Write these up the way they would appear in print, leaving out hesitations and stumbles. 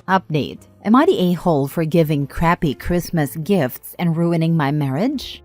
Update. Am I the a-hole for giving crappy Christmas gifts and ruining my marriage?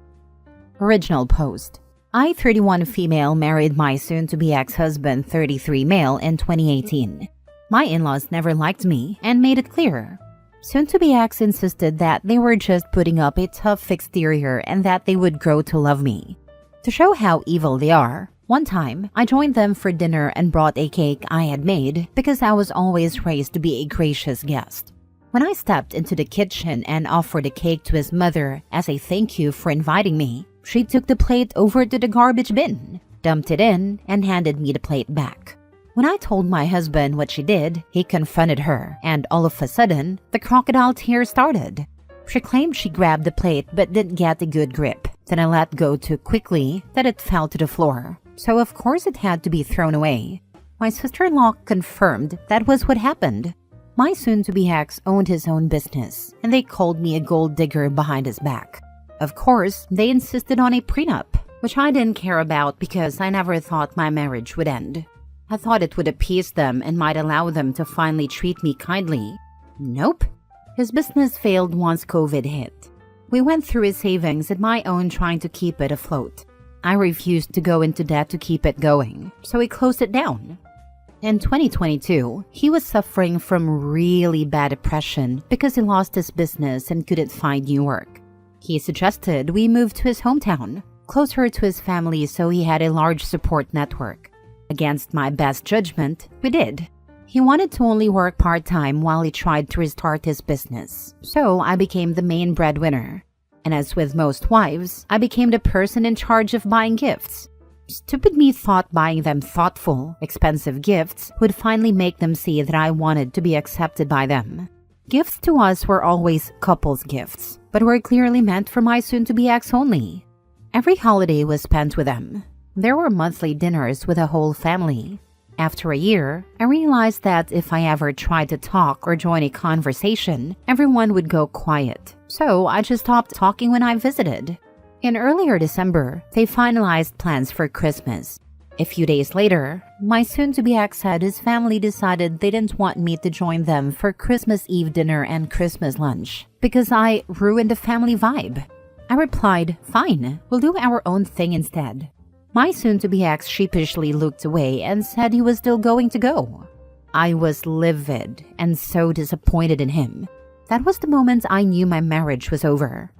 Original post. I, 31 female, married my soon-to-be ex-husband, 33 male, in 2018. My in-laws never liked me and made it clear. Soon-to-be ex insisted that they were just putting up a tough exterior and that they would grow to love me. To show how evil they are, one time, I joined them for dinner and brought a cake I had made because I was always raised to be a gracious guest. When I stepped into the kitchen and offered a cake to his mother as a thank you for inviting me, she took the plate over to the garbage bin, dumped it in, and handed me the plate back. When I told my husband what she did, he confronted her, and all of a sudden, the crocodile tears started. She claimed she grabbed the plate but didn't get a good grip. Then I let go too quickly that it fell to the floor. So of course it had to be thrown away. My sister-in-law confirmed that was what happened. My soon-to-be ex owned his own business, and they called me a gold digger behind his back. Of course, they insisted on a prenup, which I didn't care about because I never thought my marriage would end. I thought it would appease them and might allow them to finally treat me kindly. Nope. His business failed once COVID hit. We went through his savings and my own trying to keep it afloat. I refused to go into debt to keep it going, so he closed it down. In 2022, he was suffering from really bad depression because he lost his business and couldn't find new work. He suggested we move to his hometown, closer to his family so he had a large support network. Against my best judgment, we did. He wanted to only work part-time while he tried to restart his business, so I became the main breadwinner. And as with most wives, I became the person in charge of buying gifts. Stupid me thought buying them thoughtful, expensive gifts would finally make them see that I wanted to be accepted by them. Gifts to us were always couples gifts, but were clearly meant for my soon-to-be ex only. Every holiday was spent with them. There were monthly dinners with the whole family. After a year, I realized that if I ever tried to talk or join a conversation, everyone would go quiet. So I just stopped talking when I visited. In earlier December, they finalized plans for Christmas. A few days later, my soon-to-be ex said his family decided they didn't want me to join them for Christmas Eve dinner and Christmas lunch because I ruined the family vibe. I replied, "Fine, we'll do our own thing instead." My soon-to-be ex sheepishly looked away and said he was still going to go. I was livid and so disappointed in him. That was the moment I knew my marriage was over.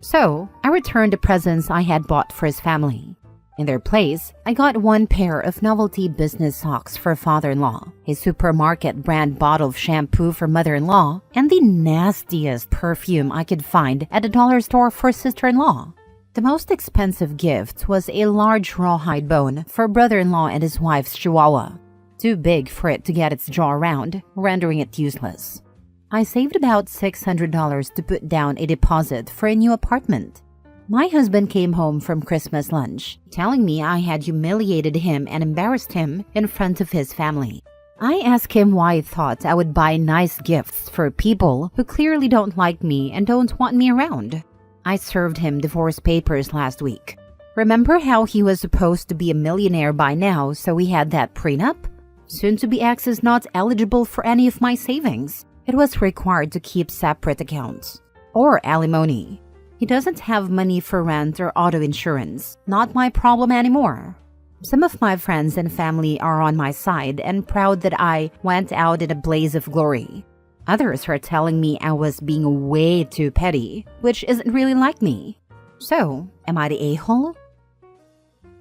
So, I returned the presents I had bought for his family. In their place, I got one pair of novelty business socks for father-in-law, a supermarket brand bottle of shampoo for mother-in-law, and the nastiest perfume I could find at a dollar store for sister-in-law. The most expensive gift was a large rawhide bone for brother-in-law and his wife's chihuahua, too big for it to get its jaw around, rendering it useless. I saved about $600 to put down a deposit for a new apartment. My husband came home from Christmas lunch, telling me I had humiliated him and embarrassed him in front of his family. I asked him why he thought I would buy nice gifts for people who clearly don't like me and don't want me around. I served him divorce papers last week. Remember how he was supposed to be a millionaire by now, so he had that prenup? Soon-to-be ex is not eligible for any of my savings. It was required to keep separate accounts. Or alimony. He doesn't have money for rent or auto insurance. Not my problem anymore. Some of my friends and family are on my side and proud that I went out in a blaze of glory. Others are telling me I was being way too petty, which isn't really like me. So, am I the a-hole?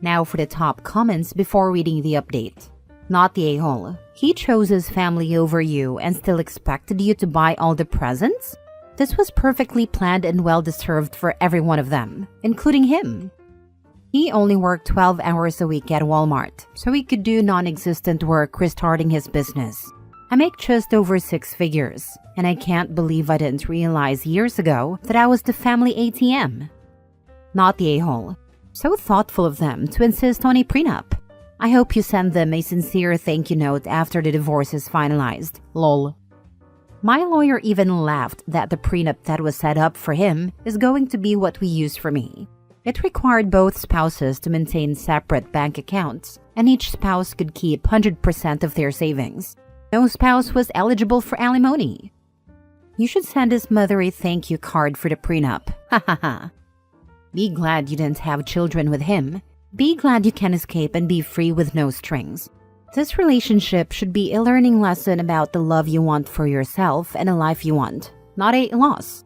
Now for the top comments before reading the update. Not the a-hole. He chose his family over you and still expected you to buy all the presents? This was perfectly planned and well-deserved for every one of them, including him. He only worked 12 hours a week at Walmart, so he could do non-existent work restarting his business. I make just over 6 figures, and I can't believe I didn't realize years ago that I was the family ATM. Not the a-hole. So thoughtful of them to insist on a prenup. I hope you send them a sincere thank you note after the divorce is finalized. Lol. My lawyer even laughed that the prenup that was set up for him is going to be what we use for me. It required both spouses to maintain separate bank accounts, and each spouse could keep 100% of their savings. No spouse was eligible for alimony. You should send his mother a thank you card for the prenup. Ha ha ha. Be glad you didn't have children with him. Be glad you can escape and be free with no strings. This relationship should be a learning lesson about the love you want for yourself and a life you want, not a loss.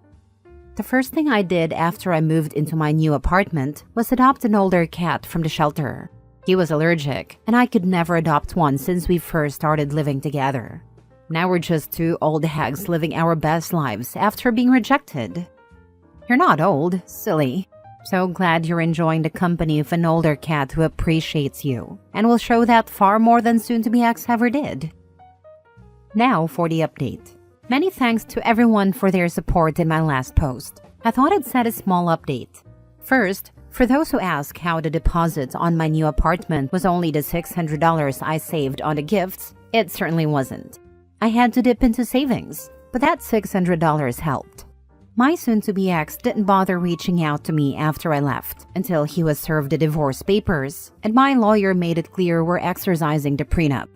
The first thing I did after I moved into my new apartment was adopt an older cat from the shelter. He was allergic, and I could never adopt one since we first started living together. Now we're just two old hags living our best lives after being rejected. You're not old, silly. So glad you're enjoying the company of an older cat who appreciates you and will show that far more than soon-to-be ex ever did. Now for the update. Many thanks to everyone for their support in my last post. I thought I'd set a small update. First, for those who ask how the deposit on my new apartment was only the $600 I saved on the gifts, it certainly wasn't. I had to dip into savings, but that $600 helped. My soon-to-be ex didn't bother reaching out to me after I left until he was served the divorce papers, and my lawyer made it clear we're exercising the prenup.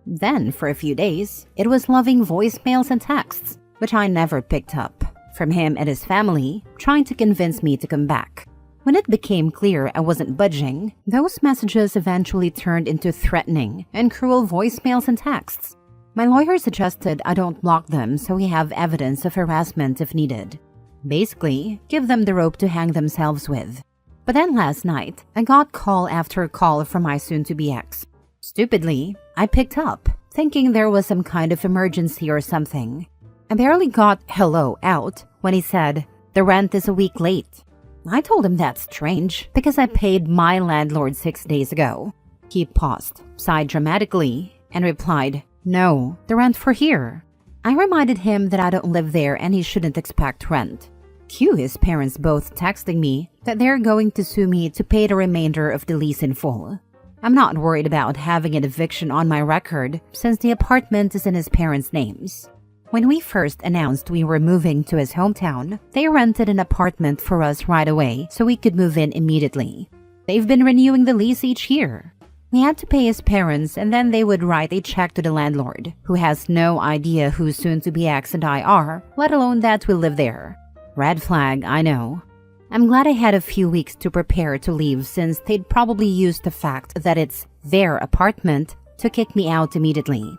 Then, for a few days, it was loving voicemails and texts, which I never picked up, from him and his family, trying to convince me to come back. When it became clear I wasn't budging, those messages eventually turned into threatening and cruel voicemails and texts. My lawyer suggested I don't block them so we have evidence of harassment if needed. Basically, give them the rope to hang themselves with. But then last night, I got call after call from my soon-to-be ex. Stupidly, I picked up, thinking there was some kind of emergency or something. I barely got hello out when he said, "The rent is a week late." I told him that's strange because I paid my landlord 6 days ago. He paused, sighed dramatically, and replied, "No, the rent for here." I reminded him that I don't live there and he shouldn't expect rent. Cue his parents both texting me that they're going to sue me to pay the remainder of the lease in full. I'm not worried about having an eviction on my record since the apartment is in his parents' names. When we first announced we were moving to his hometown, they rented an apartment for us right away so we could move in immediately. They've been renewing the lease each year. We had to pay his parents and then they would write a check to the landlord, who has no idea who soon-to-be ex and I are, let alone that we live there. Red flag, I know. I'm glad I had a few weeks to prepare to leave since they'd probably use the fact that it's their apartment to kick me out immediately.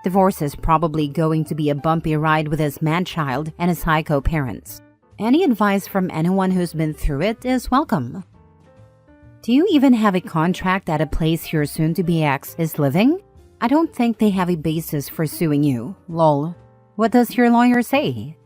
Divorce is probably going to be a bumpy ride with his man-child and his psycho parents. Any advice from anyone who's been through it is welcome. Do you even have a contract at a place your soon-to-be ex is living? I don't think they have a basis for suing you. Lol. What does your lawyer say?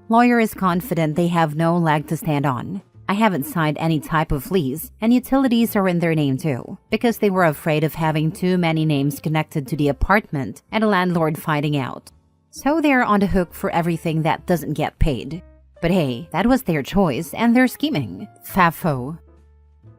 Lawyer is confident they have no leg to stand on. I haven't signed any type of lease, and utilities are in their name too, because they were afraid of having too many names connected to the apartment and a landlord finding out. So they're on the hook for everything that doesn't get paid. But hey, that was their choice and they're scheming. Fafo.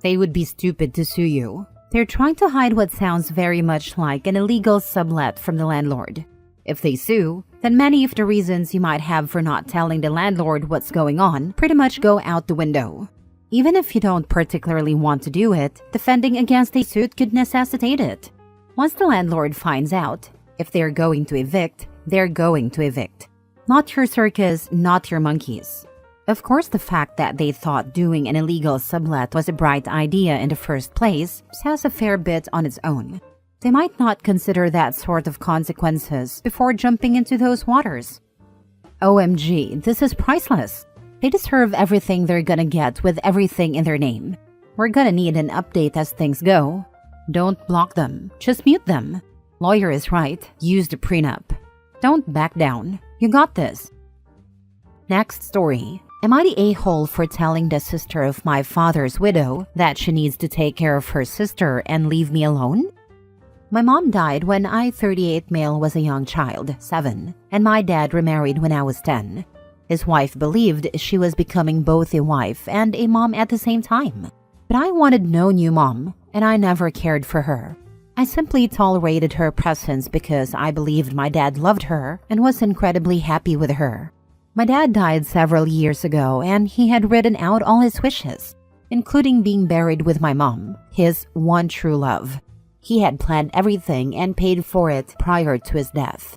They would be stupid to sue you. They're trying to hide what sounds very much like an illegal sublet from the landlord. If they sue, then many of the reasons you might have for not telling the landlord what's going on pretty much go out the window. Even if you don't particularly want to do it, defending against a suit could necessitate it. Once the landlord finds out, if they're going to evict, they're going to evict. Not your circus, not your monkeys. Of course, the fact that they thought doing an illegal sublet was a bright idea in the first place says a fair bit on its own. They might not consider that sort of consequences before jumping into those waters. OMG, this is priceless. They deserve everything they're gonna get with everything in their name. We're gonna need an update as things go. Don't block them, just mute them. Lawyer is right, use the prenup. Don't back down, you got this. Next story. Am I the a-hole for telling the sister of my father's widow that she needs to take care of her sister and leave me alone? My mom died when I, 38 male, was a young child, 7, and my dad remarried when I was 10. His wife believed she was becoming both a wife and a mom at the same time. But I wanted no new mom, and I never cared for her. I simply tolerated her presence because I believed my dad loved her and was incredibly happy with her. My dad died several years ago and he had written out all his wishes, including being buried with my mom, his one true love. He had planned everything and paid for it prior to his death.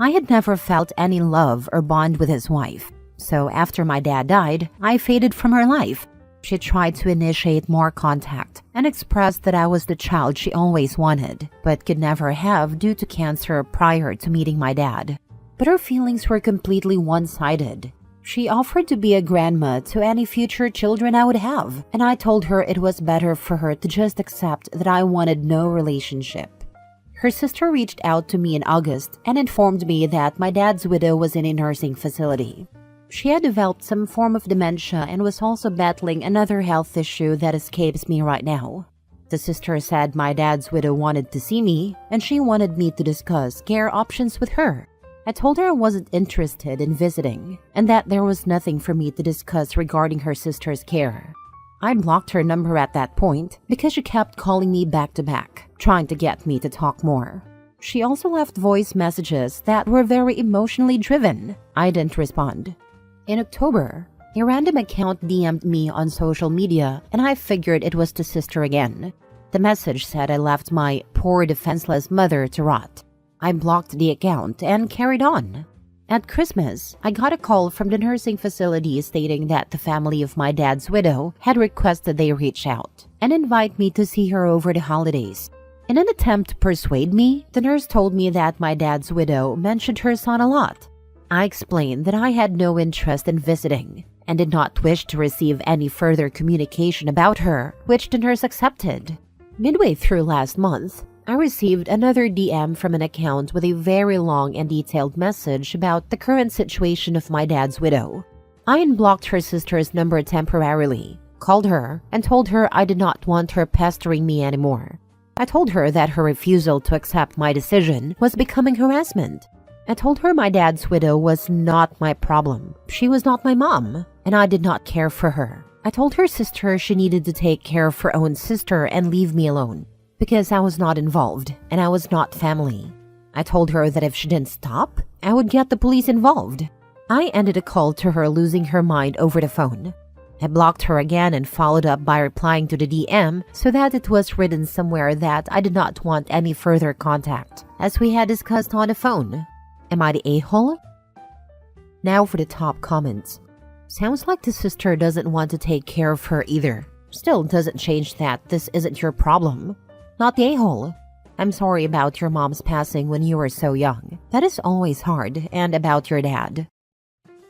I had never felt any love or bond with his wife. So after my dad died, I faded from her life. She tried to initiate more contact and expressed that I was the child she always wanted, but could never have due to cancer prior to meeting my dad. But her feelings were completely one-sided. She offered to be a grandma to any future children I would have, and I told her it was better for her to just accept that I wanted no relationship. Her sister reached out to me in August and informed me that my dad's widow was in a nursing facility. She had developed some form of dementia and was also battling another health issue that escapes me right now. The sister said my dad's widow wanted to see me, and she wanted me to discuss care options with her. I told her I wasn't interested in visiting, and that there was nothing for me to discuss regarding her sister's care. I blocked her number at that point because she kept calling me back to back, trying to get me to talk more. She also left voice messages that were very emotionally driven. I didn't respond. In October, a random account DM'd me on social media, and I figured it was the sister again. The message said I left my poor defenseless mother to rot. I blocked the account and carried on. At Christmas, I got a call from the nursing facility stating that the family of my dad's widow had requested they reach out and invite me to see her over the holidays. In an attempt to persuade me, the nurse told me that my dad's widow mentioned her son a lot. I explained that I had no interest in visiting and did not wish to receive any further communication about her, which the nurse accepted. Midway through last month, I received another DM from an account with a very long and detailed message about the current situation of my dad's widow. I unblocked her sister's number temporarily, called her, and told her I did not want her pestering me anymore. I told her that her refusal to accept my decision was becoming harassment. I told her my dad's widow was not my problem. She was not my mom, and I did not care for her. I told her sister she needed to take care of her own sister and leave me alone, because I was not involved and I was not family. I told her that if she didn't stop, I would get the police involved. I ended a call to her losing her mind over the phone. I blocked her again and followed up by replying to the DM so that it was written somewhere that I did not want any further contact, as we had discussed on the phone. Am I the a-hole? Now for the top comments. Sounds like the sister doesn't want to take care of her either. Still doesn't change that this isn't your problem. Not the a-hole. I'm sorry about your mom's passing when you were so young. That is always hard, and about your dad.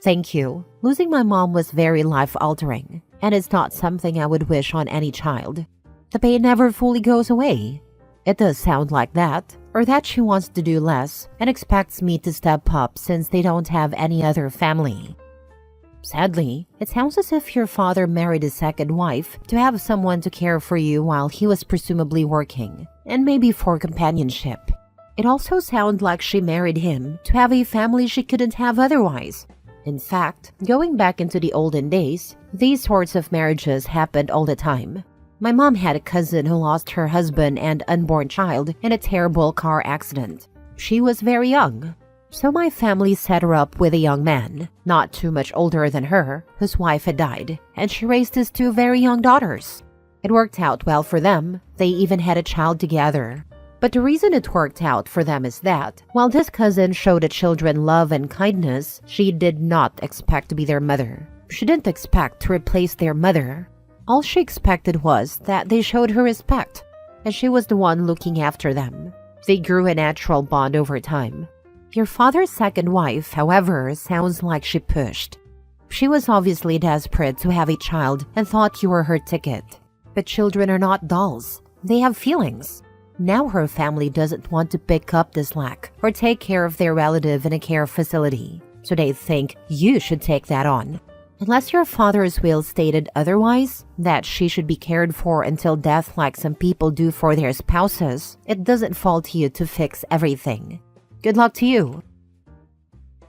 Thank you. Losing my mom was very life-altering, and it's not something I would wish on any child. The pain never fully goes away. It does sound like that, or that she wants to do less and expects me to step up since they don't have any other family. Sadly, it sounds as if your father married a second wife to have someone to care for you while he was presumably working, and maybe for companionship. It also sounds like she married him to have a family she couldn't have otherwise. In fact, going back into the olden days, these sorts of marriages happened all the time. My mom had a cousin who lost her husband and unborn child in a terrible car accident. She was very young. So my family set her up with a young man, not too much older than her, whose wife had died, and she raised his two very young daughters. It worked out well for them. They even had a child together. But the reason it worked out for them is that, while this cousin showed the children love and kindness, she did not expect to be their mother. She didn't expect to replace their mother. All she expected was that they showed her respect, and she was the one looking after them. They grew a natural bond over time. Your father's second wife, however, sounds like she pushed. She was obviously desperate to have a child and thought you were her ticket. But children are not dolls. They have feelings. Now her family doesn't want to pick up the slack or take care of their relative in a care facility, so they think you should take that on. Unless your father's will stated otherwise, that she should be cared for until death like some people do for their spouses, it doesn't fall to you to fix everything. Good luck to you.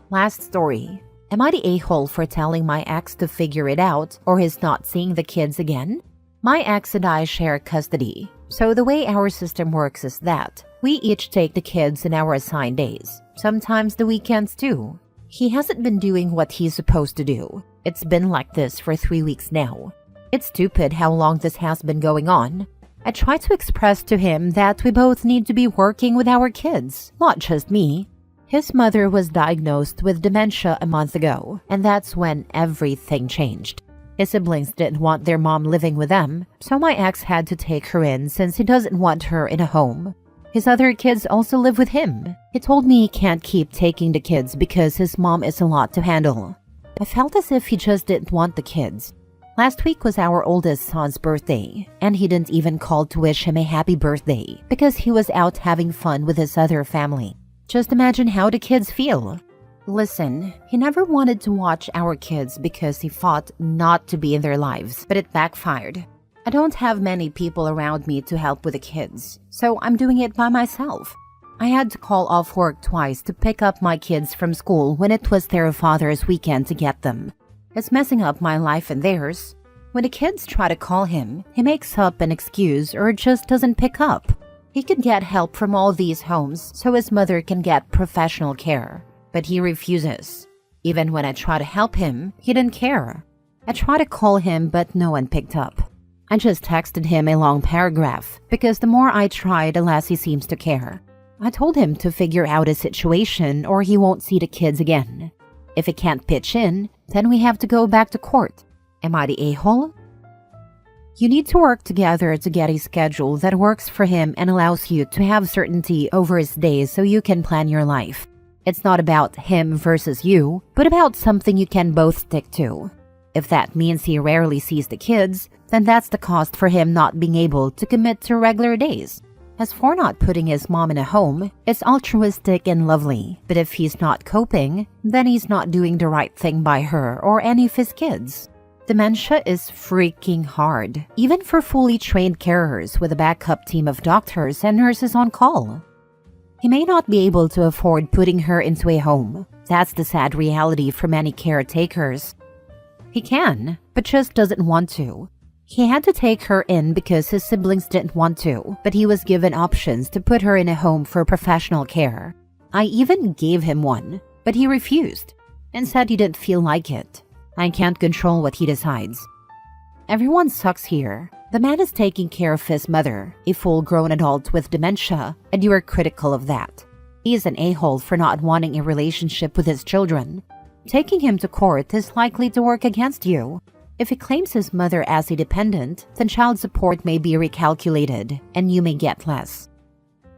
Last story. Am I the a-hole for telling my ex to figure it out or his not seeing the kids again? My ex and I share custody, so the way our system works is that we each take the kids in our assigned days, sometimes the weekends too. He hasn't been doing what he's supposed to do. It's been like this for 3 weeks now. It's stupid how long this has been going on. I try to express to him that we both need to be working with our kids, not just me. His mother was diagnosed with dementia a month ago, and that's when everything changed. His siblings didn't want their mom living with them, so my ex had to take her in since he doesn't want her in a home. His other kids also live with him. He told me he can't keep taking the kids because his mom is a lot to handle. I felt as if he just didn't want the kids. Last week was our oldest son's birthday, and he didn't even call to wish him a happy birthday because he was out having fun with his other family. Just imagine how the kids feel. Listen, he never wanted to watch our kids because he fought not to be in their lives, but it backfired. I don't have many people around me to help with the kids, so I'm doing it by myself. I had to call off work twice to pick up my kids from school when it was their father's weekend to get them. It's messing up my life and theirs. When the kids try to call him, he makes up an excuse or just doesn't pick up. He could get help from all these homes so his mother can get professional care, but he refuses. Even when I try to help him, he didn't care. I try to call him, but no one picked up. I just texted him a long paragraph because the more I try, the less he seems to care. I told him to figure out a situation or he won't see the kids again. If he can't pitch in, then we have to go back to court. Am I the a-hole? You need to work together to get a schedule that works for him and allows you to have certainty over his days so you can plan your life. It's not about him versus you, but about something you can both stick to. If that means he rarely sees the kids, then that's the cost for him not being able to commit to regular days. As for not putting his mom in a home, it's altruistic and lovely, but if he's not coping, then he's not doing the right thing by her or any of his kids. Dementia is freaking hard, even for fully trained carers with a backup team of doctors and nurses on call. He may not be able to afford putting her into a home. That's the sad reality for many caretakers. He can, but just doesn't want to. He had to take her in because his siblings didn't want to, but he was given options to put her in a home for professional care. I even gave him one, but he refused and said he didn't feel like it. I can't control what he decides. Everyone sucks here. The man is taking care of his mother, a full-grown adult with dementia, and you are critical of that. He is an a-hole for not wanting a relationship with his children. Taking him to court is likely to work against you. If he claims his mother as a dependent, then child support may be recalculated, and you may get less.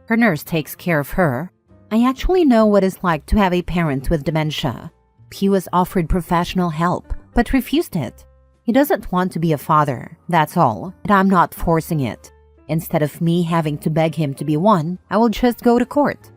Her nurse takes care of her. I actually know what it's like to have a parent with dementia. He was offered professional help, but refused it. He doesn't want to be a father, that's all, and I'm not forcing it. Instead of me having to beg him to be one, I will just go to court.